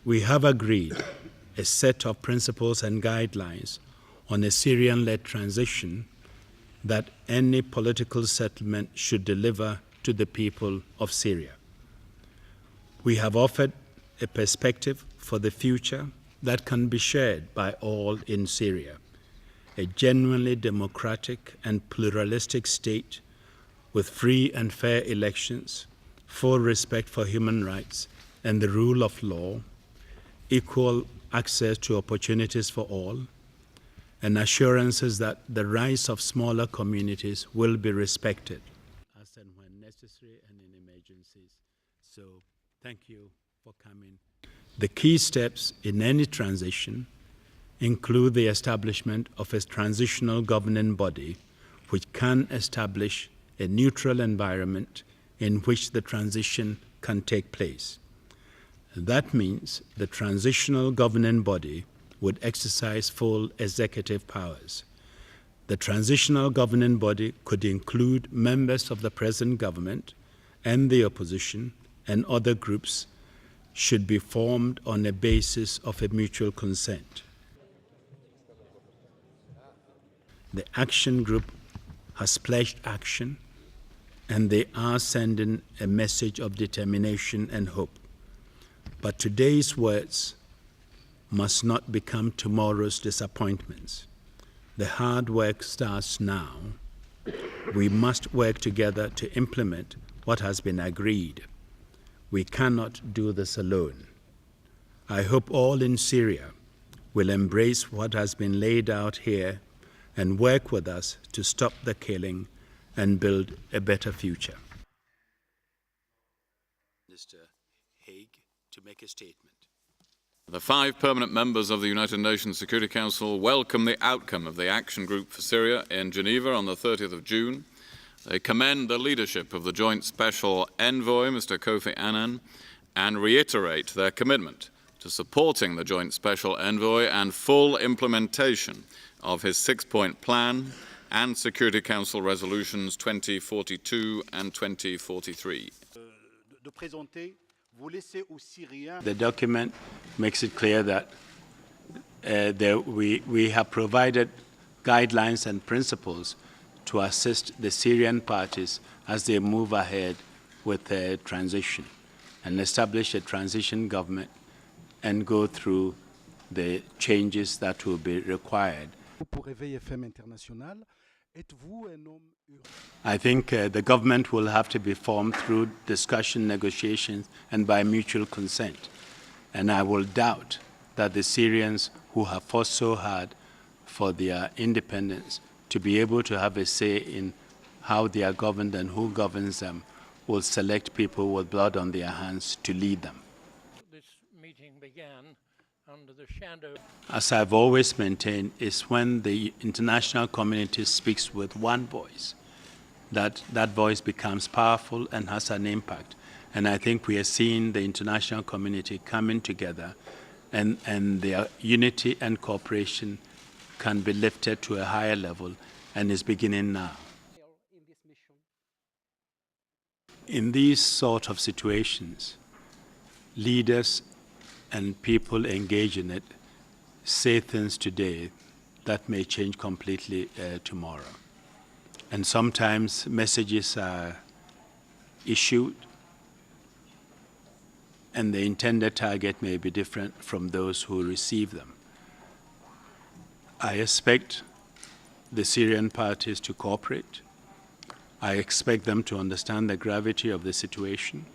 We have agreed a set of principles and guidelines on a Syrian-led transition that any political settlement should deliver to the people of Syria. We have offered a perspective for the future that can be shared by all in Syria, a genuinely democratic and pluralistic state with free and fair elections, full respect for human rights and the rule of law, equal access to opportunities for all, and assurances that the rights of smaller communities will be respected as and when necessary and in emergencies. So, thank you for coming. The key steps in any transition include the establishment of a transitional governing body which can establish a neutral environment in which the transition can take place. That means the transitional governing body would exercise full executive powers. The transitional governing body could include members of the present government and the opposition, and other groups should be formed on a basis of a mutual consent. The action group has pledged action, and they are sending a message of determination and hope. But today's words must not become tomorrow's disappointments. The hard work starts now. We must work together to implement what has been agreed. We cannot do this alone. I hope all in Syria will embrace what has been laid out here and work with us to stop the killing and build a better future. Mr. Hague to make a statement. The 5 permanent members of the United Nations Security Council welcome the outcome of the Action Group for Syria in Geneva on the 30th of June. They commend the leadership of the Joint Special Envoy, Mr. Kofi Annan, and reiterate their commitment to supporting the Joint Special Envoy and full implementation of his 6-point plan and Security Council resolutions 2042 and 2043. The document makes it clear that we have provided guidelines and principles to assist the Syrian parties as they move ahead with the transition and establish a transition government and go through the changes that will be required. I think the government will have to be formed through discussion, negotiations, and by mutual consent. And I will doubt that the Syrians who have fought so hard for their independence to be able to have a say in how they are governed and who governs them will select people with blood on their hands to lead them. This meeting began under the shadow. As I've always maintained, is when the international community speaks with one voice, that voice becomes powerful and has an impact. And I think we are seeing the international community coming together, and their unity and cooperation can be lifted to a higher level, and is beginning now. In these sort of situations, leaders and people engaged in it say things today that may change completely tomorrow. And sometimes messages are issued, and the intended target may be different from those who receive them. I expect the Syrian parties to cooperate. I expect them to understand the gravity of the situation.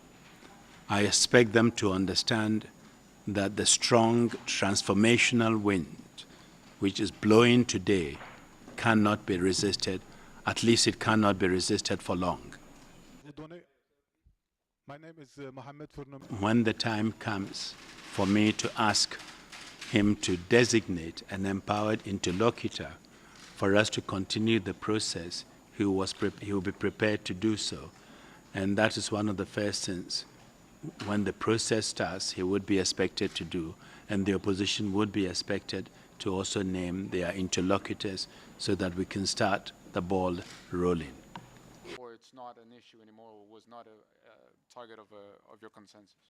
I expect them to understand that the strong transformational wind which is blowing today cannot be resisted. At least it cannot be resisted for long. My name is Mohammed Furnum. When the time comes for me to ask him to designate an empowered interlocutor for us to continue the process, he will be prepared to do so. And that is one of the first things. When the process starts, he would be expected to do, and the opposition would be expected to also name their interlocutors so that we can start the ball rolling. Or it's not an issue anymore, or was not a target of your consensus?